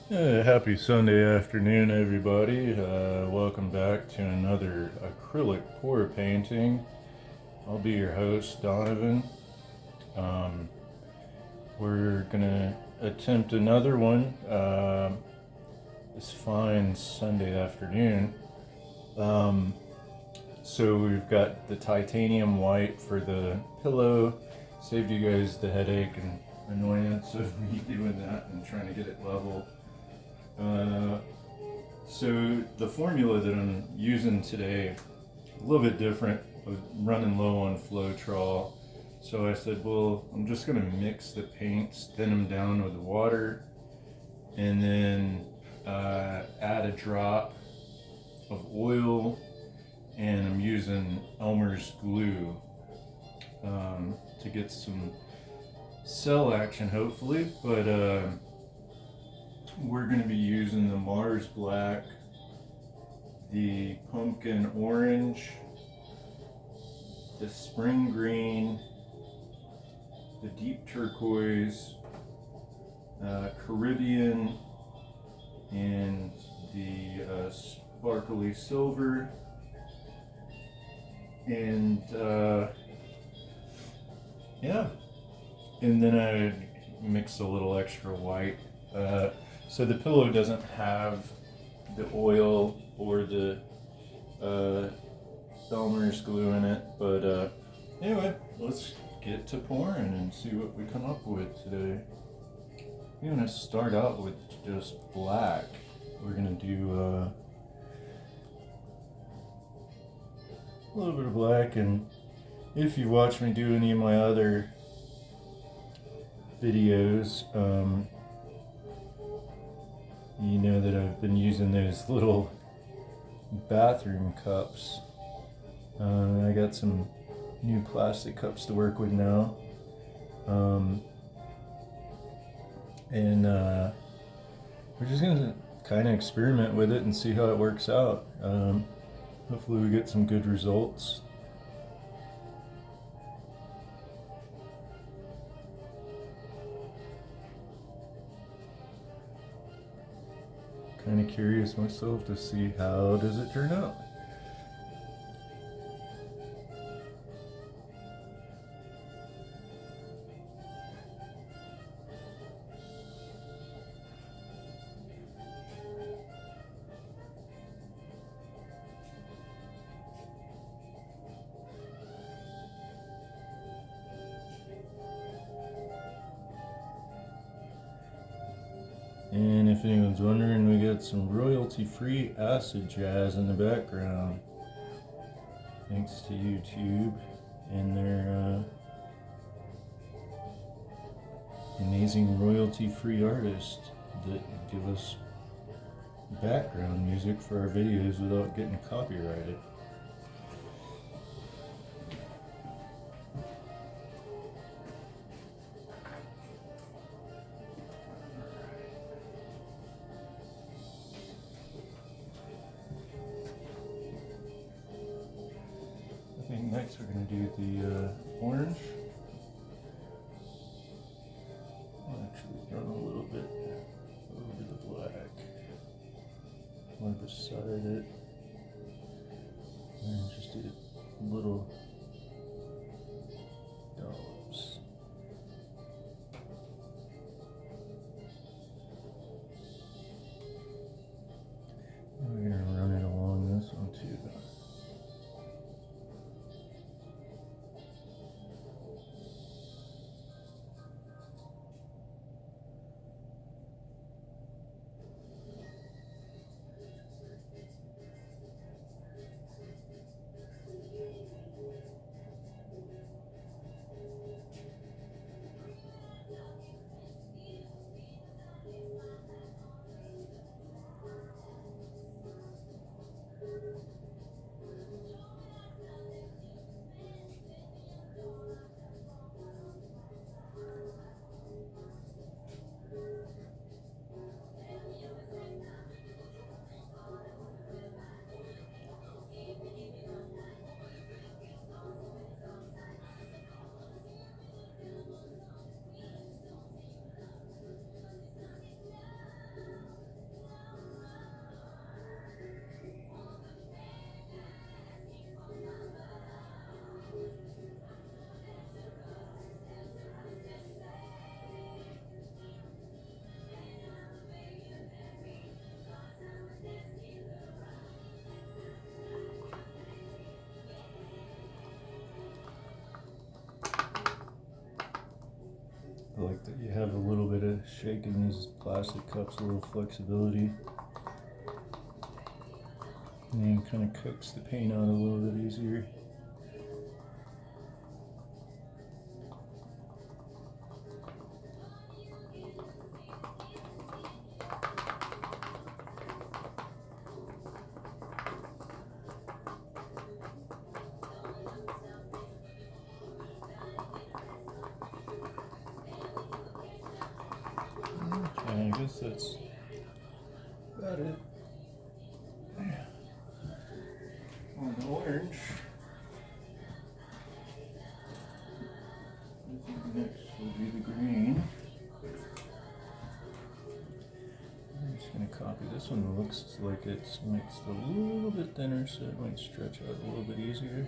Happy Sunday afternoon, everybody. Welcome back to another acrylic pour painting. I'll be your host, Donovan. Um, we're gonna attempt another one this fine Sunday afternoon. Um, so we've got the titanium white for the pillow. Saved you guys the headache and annoyance of me doing that and trying to get it level. So the formula that I'm using today, a little bit different, running low on Floetrol. So I said, well, I'm just gonna mix the paints, thin them down with water, and then add a drop of oil, and I'm using Elmer's glue to get some cell action, hopefully. But we're going to be using the Mars Black, the Pumpkin Orange, the Spring Green, the Deep Turquoise, Caribbean, and the Sparkly Silver. And yeah, and then I mix a little extra white. So the pillow doesn't have the oil or the Elmer's glue in it, but anyway, let's get to pouring and see what we come up with today. We're gonna start out with just black. We're gonna do a little bit of black, and if you watch me do any of my other videos, you know that I've been using those little bathroom cups. I got some new plastic cups to work with now. And we're just gonna kind of experiment with it and see how it works out. Hopefully we get some good results. Kind of curious myself to see how does it turn out. And if anyone's wondering, we got some royalty-free acid jazz in the background. Thanks to YouTube and their amazing royalty-free artists that give us background music for our videos without getting copyrighted. I think next we're going to do the orange. I'll actually run a little bit over the black, or beside it, and just do little dollops. And we're going to run it along this one too. shaking these plastic cups a little flexibility. And then kind of cooks the paint out a little bit easier. Okay, I guess that's about it. On the orange. I think next will be the green. I'm just going to copy this one. It looks like it's mixed a little bit thinner, so it might stretch out a little bit easier.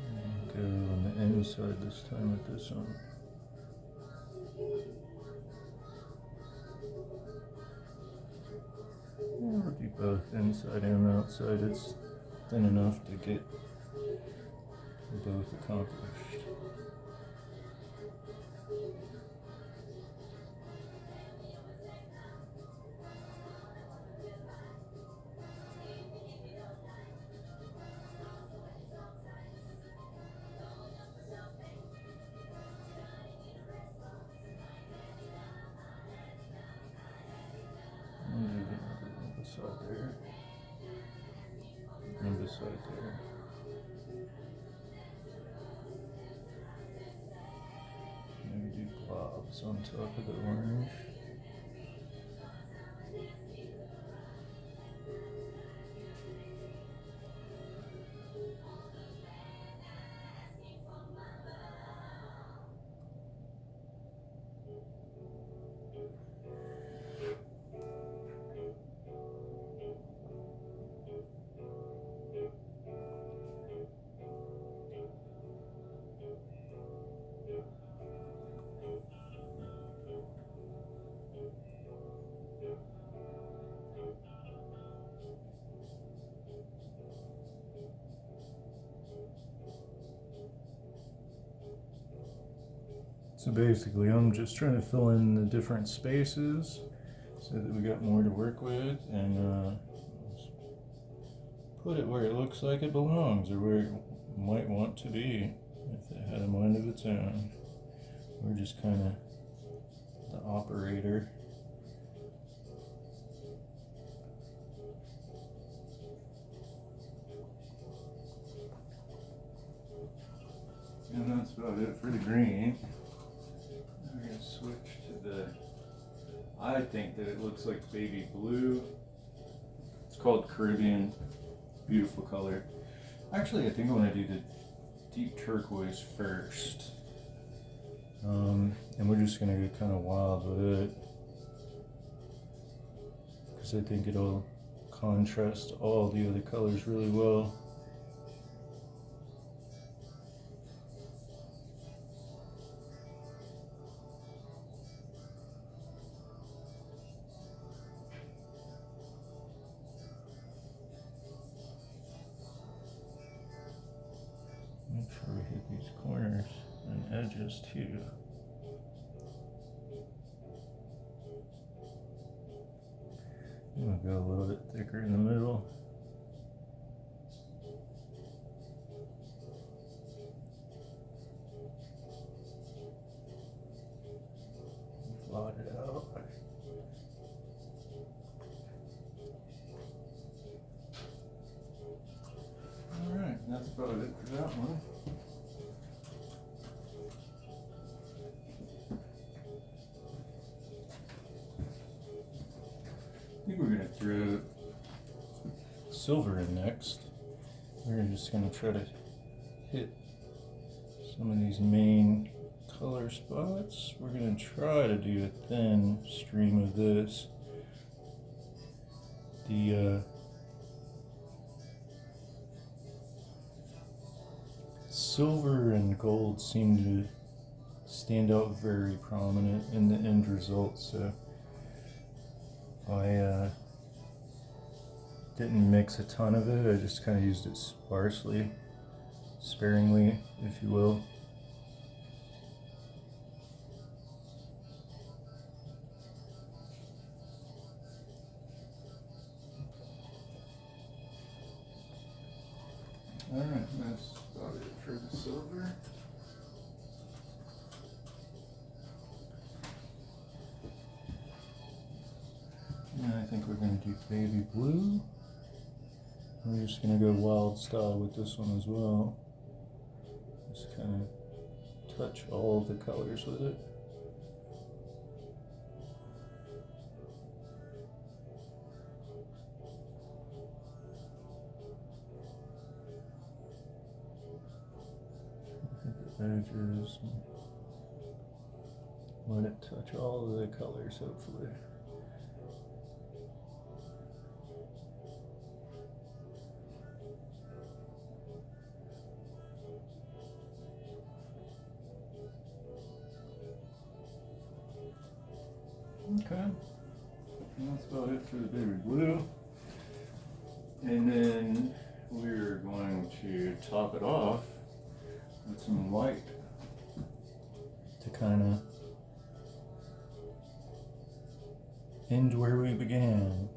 And go on the inside this time with this one. We'll do both inside and outside. It's thin enough to get both accomplished. Side there, and this side there. Maybe do blobs on top of the orange. So basically I'm just trying to fill in the different spaces so that we got more to work with, and put it where it looks like it belongs, or where it might want to be if it had a mind of its own. We're just kind of the operator. And that's about it for the green. We're going to switch to the, I think that it looks like baby blue. It's called Caribbean. Beautiful color. Actually, I think I want to do the deep turquoise first. And we're just going to get kind of wild with it, because I think it'll contrast all the other colors really well. Make sure we hit these corners and edges too. We'll go a little bit thicker in the middle. Blot it out. Alright, that's about it for that one. I think we're going to throw silver in next. We're just going to try to hit some of these main color spots. We're going to try to do a thin stream of this. The silver and gold seem to stand out very prominent in the end result, so I didn't mix a ton of it. I just kind of used it sparsely sparingly, if you will. Alright, that's about it for the silver. And I think we're going to do baby blue. We're just going to go wild style with this one as well. Just kind of touch all the colors with it. Edges, let it touch all of the colors, hopefully. Okay, and that's about it for the baby blue. And then we're going to top it off with some white to kind of end where we began.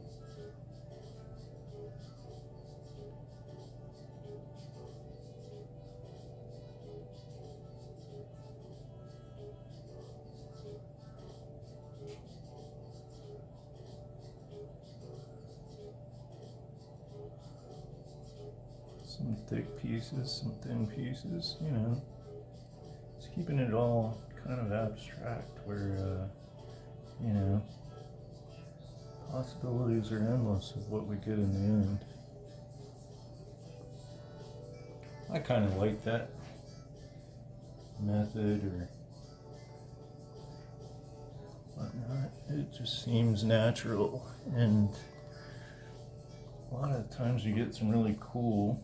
Some thick pieces, some thin pieces, you know. Just keeping it all kind of abstract where, you know, possibilities are endless of what we get in the end. I kind of like that method or whatnot. It just seems natural, and a lot of times you get some really cool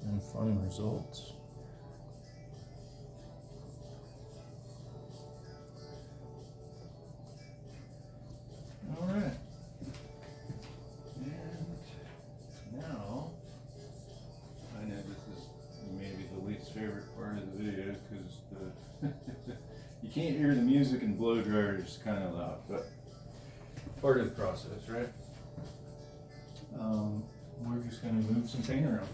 and fun results. All right, and now I know this is maybe the least favorite part of the video because the you can't hear the music and blow dryer is kind of loud, but part of the process, right? We're just going to move some paint around.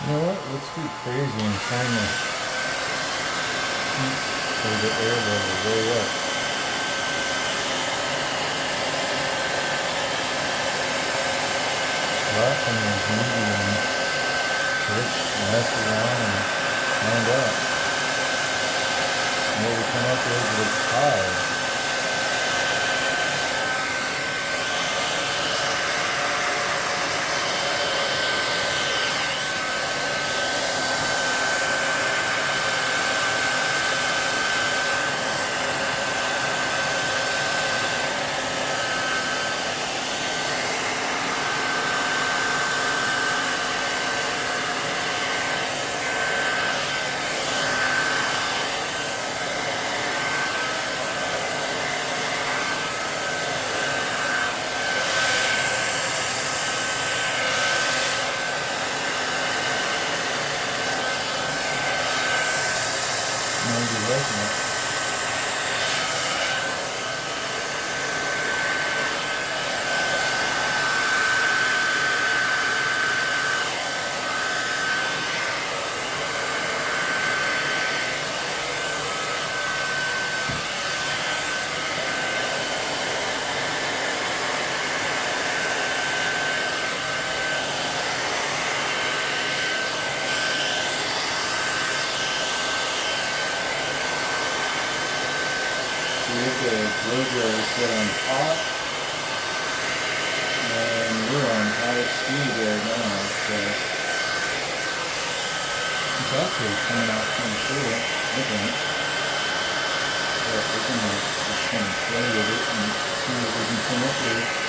You know what? Let's get crazy and turn the heat or the air level way up. Last one was medium. Let's mess around and find out. And what we come up with looks high. dryer set on hot, and we're on high speed right now, so it's actually coming out kind of cool, I think. But we're gonna just kind of play with it and see what we can come up with.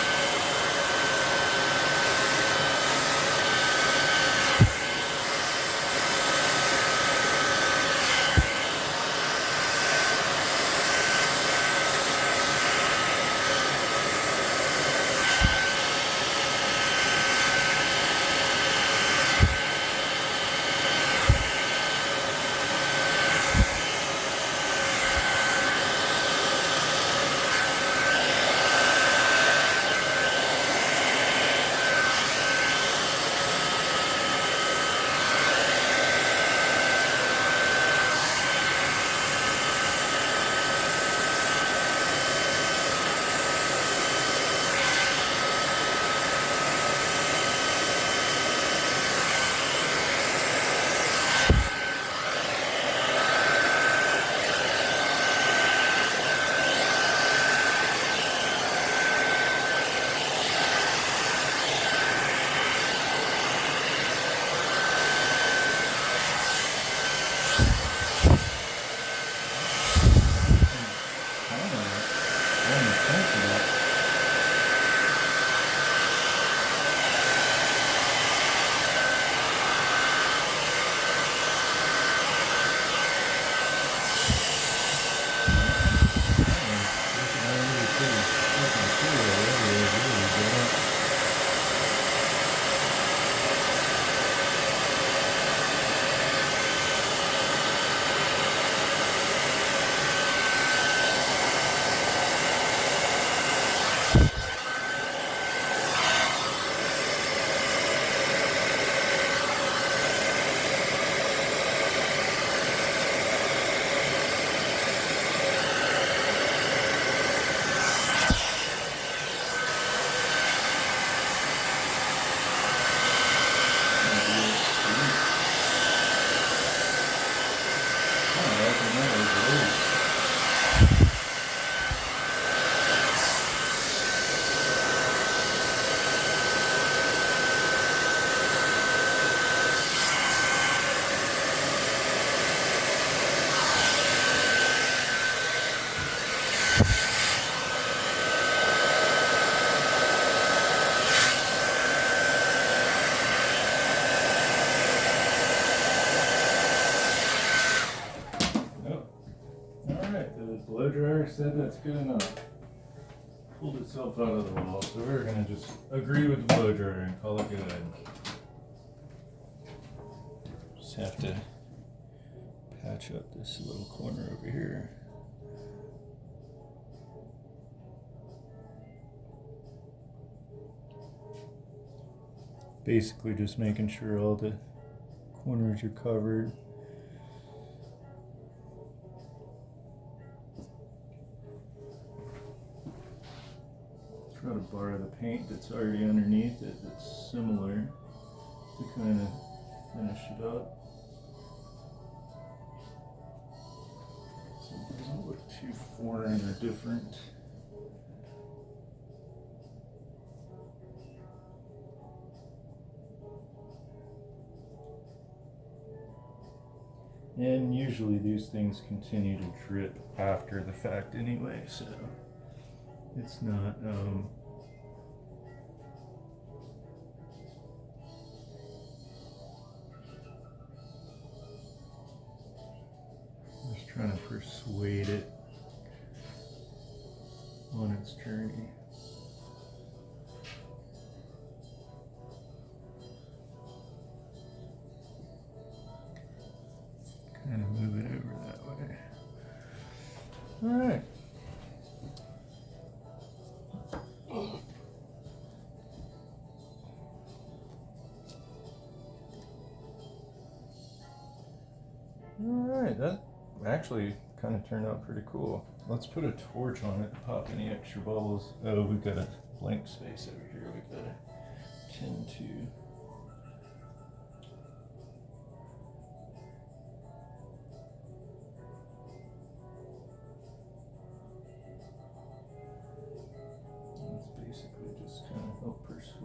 Blow dryer said that's good enough. Pulled itself out of the wall, so we're gonna just agree with the blow dryer and call it good. Just have to patch up this little corner over here. Basically just making sure all the corners are covered. Try to borrow the paint that's already underneath it that's similar to kind of finish it up. So it doesn't look too foreign or different. And usually these things continue to drip after the fact anyway, so it's not just trying to persuade it on its journey. Kind of move it over that way. All right. Alright, that actually kind of turned out pretty cool. Let's put a torch on it to pop any extra bubbles. Oh, we've got a blank space over here we've got to tend to.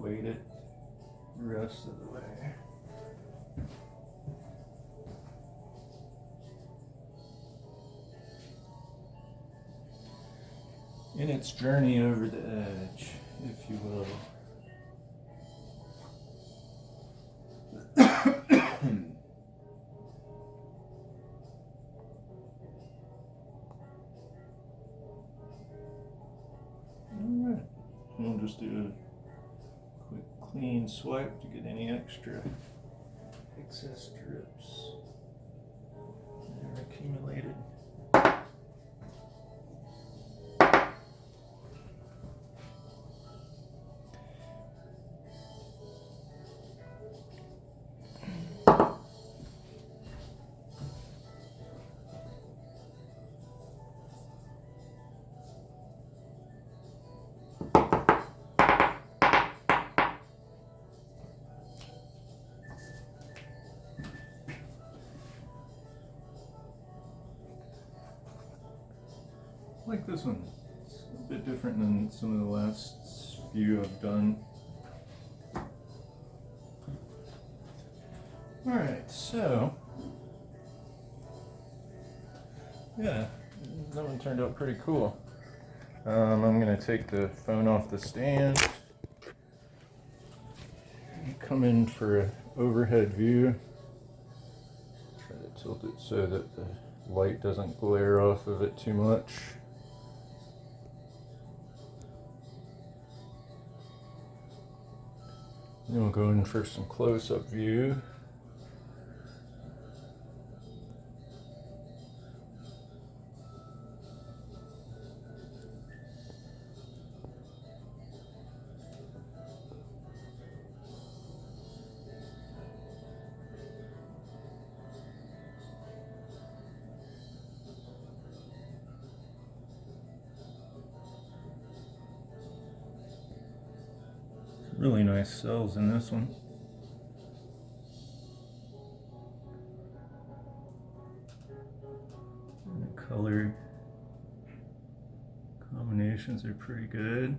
weight it the rest of the way. In its journey over the edge, if you will. Alright, we'll just do a quick clean swipe to get any extra excess drips that are accumulated. I like this one. It's a bit different than some of the last few I've done. Alright, so yeah, that one turned out pretty cool. I'm going to take the phone off the stand, come in for an overhead view, try to tilt it so that the light doesn't glare off of it too much. Then we'll go in for some close-up view. Really nice cells in this one. And the color combinations are pretty good.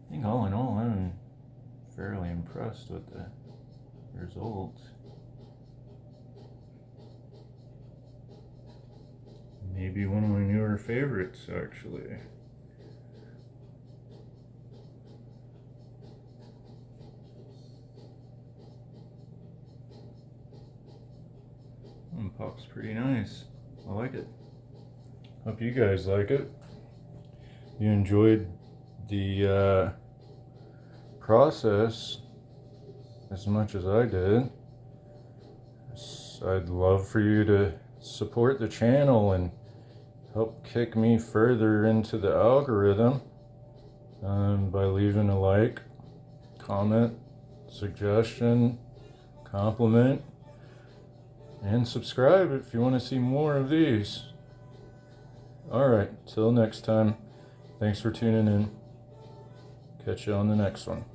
I think all in all, I'm fairly impressed with the results. Maybe one of my newer favorites, actually. Pops pretty nice. I like it. Hope you guys like it. You enjoyed the process as much as I did. I'd love for you to support the channel and help kick me further into the algorithm by leaving a like, comment, suggestion, compliment, and subscribe if you want to see more of these. Alright, till next time, thanks for tuning in. Catch you on the next one.